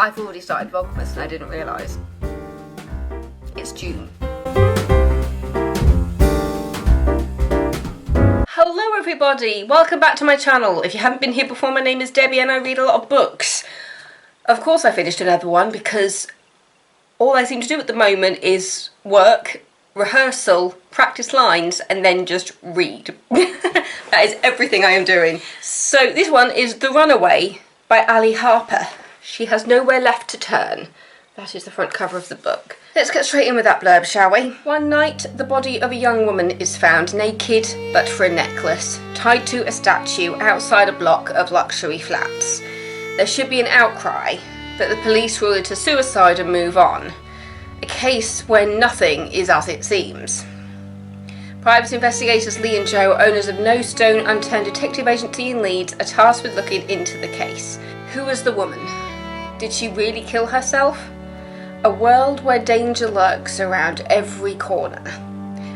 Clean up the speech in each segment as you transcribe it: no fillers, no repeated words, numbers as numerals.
I've already started Vlogmas and I didn't realise. It's June. Hello everybody, welcome back to my channel. If you haven't been here before, my name is Debbie and I read a lot of books. Of course I finished another one because all I seem to do at the moment is work, rehearsal, practice lines and then just read. That is everything I am doing. So this one is The Runaway by Ali Harper. She has nowhere left to turn. That is the front cover of the book. Let's get straight in with that blurb, shall we? One night, the body of a young woman is found naked, but for a necklace, tied to a statue outside a block of luxury flats. There should be an outcry, but the police rule it a suicide and move on. A case where nothing is as it seems. Private investigators Lee and Joe, owners of No Stone Unturned Detective Agency in Leeds, are tasked with looking into the case. Who was the woman? Did she really kill herself? A world where danger lurks around every corner.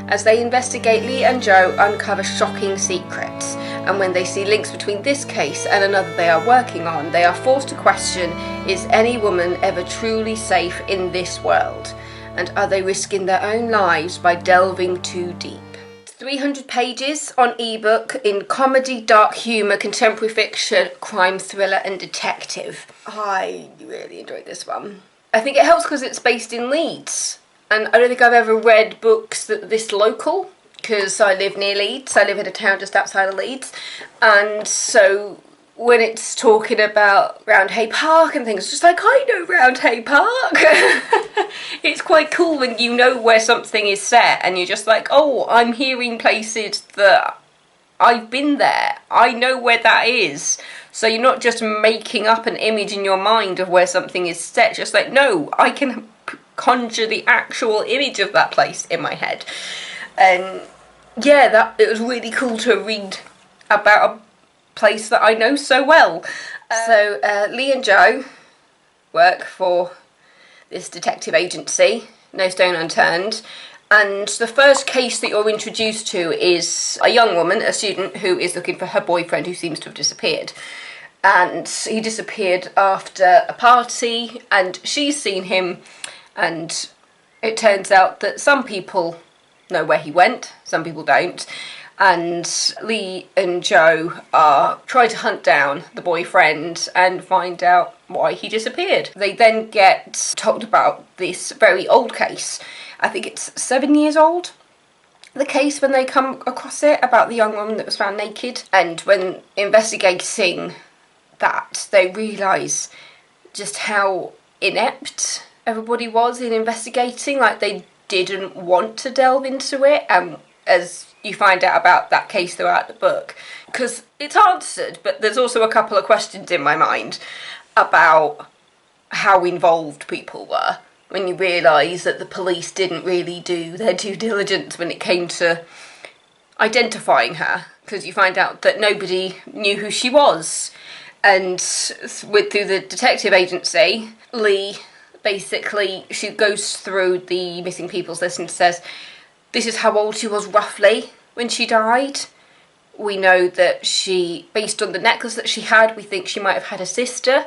As they investigate, Lee and Joe uncover shocking secrets, and when they see links between this case and another they are working on, they are forced to question, is any woman ever truly safe in this world? And are they risking their own lives by delving too deep? 300 pages on ebook in comedy, dark humour, contemporary fiction, crime thriller and detective. I really enjoyed this one. I think it helps because it's based in Leeds, and I don't think I've ever read books that this local, because I live near Leeds. I live in a town just outside of Leeds, and so when it's talking about Roundhay Park and things, just like, I know Roundhay Park. It's quite cool when you know where something is set and you're just like, oh, I'm hearing places that I've been there. I know where that is. So you're not just making up an image in your mind of where something is set. Just like, no, I can conjure the actual image of that place in my head. And yeah, it was really cool to read about a place that I know so well. So Lee and Joe work for this detective agency, No Stone Unturned, and the first case that you're introduced to is a young woman, a student, who is looking for her boyfriend who seems to have disappeared. And he disappeared after a party and she's seen him, and it turns out that some people know where he went, some people don't. And Lee and Joe are trying to hunt down the boyfriend and find out why he disappeared. They then get told about this very old case. I think it's 7 years old, the case, when they come across it, about the young woman that was found naked. And when investigating that, they realise just how inept everybody was in investigating. Like, they didn't want to delve into it, and as you find out about that case throughout the book, because it's answered, but there's also a couple of questions in my mind about how involved people were when you realise that the police didn't really do their due diligence when it came to identifying her, because you find out that nobody knew who she was. And through the detective agency, Lee, basically, she goes through the missing people's list and says, this is how old she was roughly when she died. We know that she, based on the necklace that she had, we think she might have had a sister,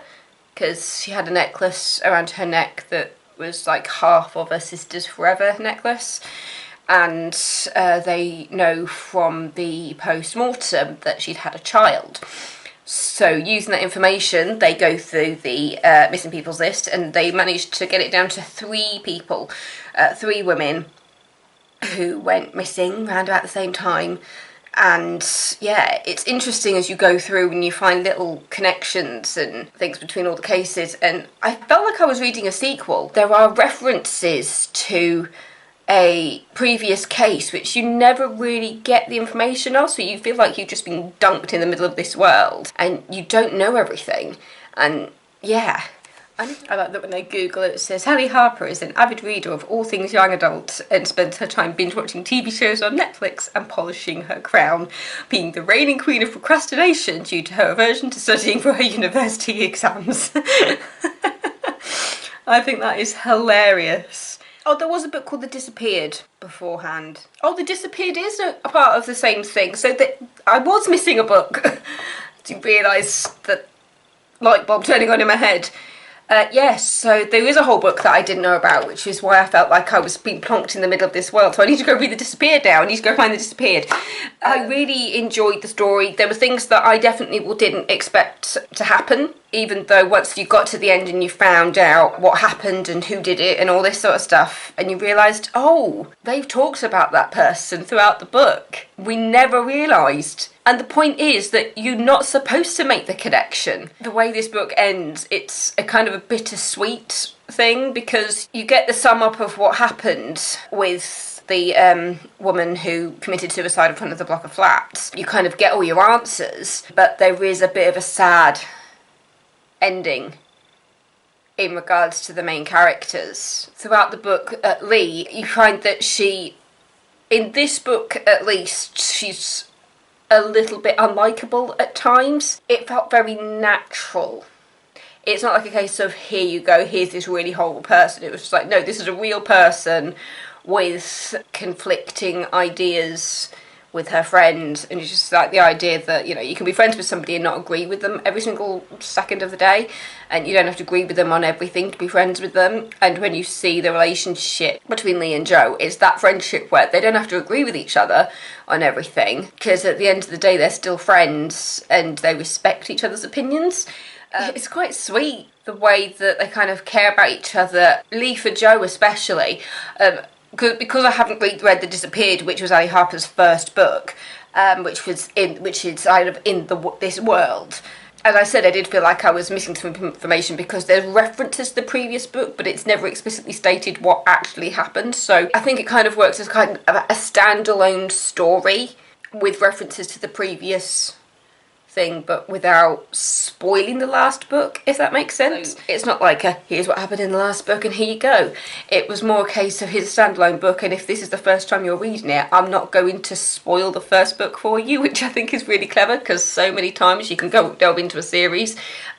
because she had a necklace around her neck that was like half of her sister's forever necklace. And they know from the post-mortem that she'd had a child. So using that information, they go through the missing people's list and they managed to get it down to 3 people, 3 women who went missing around about the same time. And yeah, it's interesting as you go through and you find little connections and things between all the cases, and I felt like I was reading a sequel. There are references to a previous case which you never really get the information of, so you feel like you've just been dunked in the middle of this world and you don't know everything. And yeah, I like that when I Google it, it says Ali Harper is an avid reader of all things young adult and spends her time binge watching TV shows on Netflix and polishing her crown, being the reigning queen of procrastination due to her aversion to studying for her university exams. I think that is hilarious. Oh, there was a book called The Disappeared beforehand. Oh, The Disappeared is a part of the same thing, so that I was missing a book to realise that light bulb turning on in my head. Yes, so there is a whole book that I didn't know about, which is why I felt like I was being plonked in the middle of this world. So I need to go read The Disappeared now. I need to go find The Disappeared. I really enjoyed the story. There were things that I definitely didn't expect to happen, even though once you got to the end and you found out what happened and who did it and all this sort of stuff, and you realised, oh, they've talked about that person throughout the book. We never realised. And the point is that you're not supposed to make the connection. The way this book ends, it's a kind of a bittersweet thing, because you get the sum up of what happened with the woman who committed suicide in front of the block of flats. You kind of get all your answers, but there is a bit of a sad ending in regards to the main characters. Throughout the book, Lee, you find that she, in this book at least, she's a little bit unlikable at times. It felt very natural. It's not like a case of, here you go, here's this really horrible person. It was just like, no, this is a real person with conflicting ideas with her friend, and it's just like the idea that, you know, you can be friends with somebody and not agree with them every single second of the day, and you don't have to agree with them on everything to be friends with them. And when you see the relationship between Lee and Joe, it's that friendship where they don't have to agree with each other on everything, because at the end of the day they're still friends and they respect each other's opinions. It's quite sweet the way that they kind of care about each other. Lee for Joe especially, because I haven't read The Disappeared, which was Ali Harper's first book, which is kind of in this world. As I said, I did feel like I was missing some information because there's references to the previous book, but it's never explicitly stated what actually happened. So I think it kind of works as kind of a standalone story with references to the previous thing, but without spoiling the last book, if that makes sense. It's not like here's what happened in the last book and here you go. It was more a case of, here's a standalone book, and if this is the first time you're reading it, I'm not going to spoil the first book for you, which I think is really clever, because so many times you can go delve into a series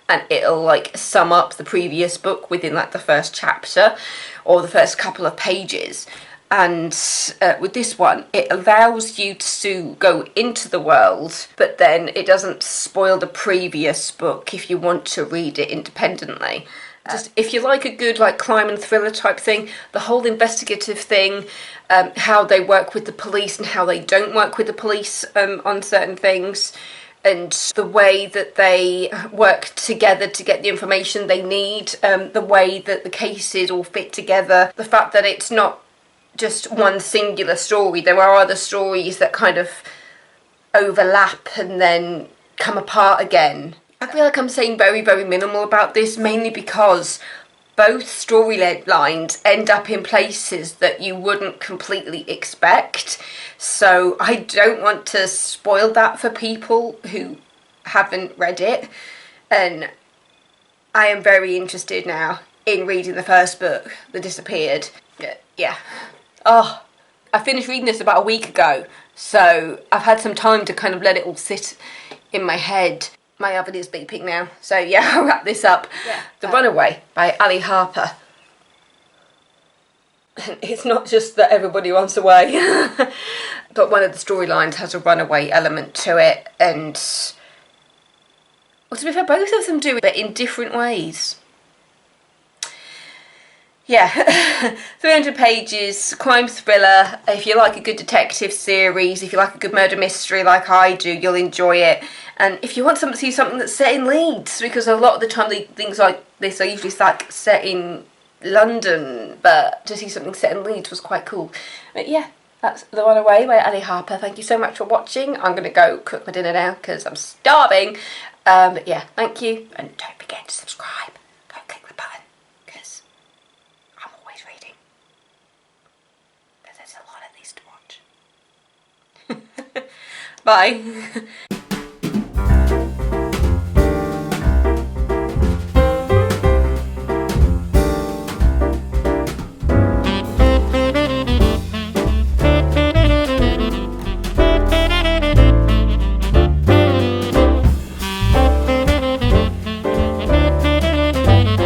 and it'll like sum up the previous book within like the first chapter or the first couple of pages. And with this one, it allows you to go into the world, but then it doesn't spoil the previous book if you want to read it independently. Just if you like a good like crime and thriller type thing, the whole investigative thing, how they work with the police and how they don't work with the police on certain things, and the way that they work together to get the information they need, the way that the cases all fit together, the fact that it's not just one singular story. There are other stories that kind of overlap and then come apart again. I feel like I'm saying very, very minimal about this, mainly because both storylines end up in places that you wouldn't completely expect. So I don't want to spoil that for people who haven't read it. And I am very interested now in reading the first book, The Disappeared. Yeah. Oh, I finished reading this about a week ago, so I've had some time to kind of let it all sit in my head. My oven is beeping now, so yeah, I'll wrap this up. Yeah. The Runaway by Ali Harper. It's not just that everybody runs away, but one of the storylines has a runaway element to it, and, well, to be fair, both of them do it, but in different ways. Yeah, 300 pages, crime thriller. If you like a good detective series, if you like a good murder mystery like I do, you'll enjoy it. And if you want to see something that's set in Leeds, because a lot of the time things like this are usually like set in London, but to see something set in Leeds was quite cool. But yeah, that's The Runaway by Ali Harper. Thank you so much for watching. I'm going to go cook my dinner now because I'm starving. But yeah, thank you, and don't forget to subscribe. Go click the button, because I'm always reading. But there's a lot of these to watch. Bye.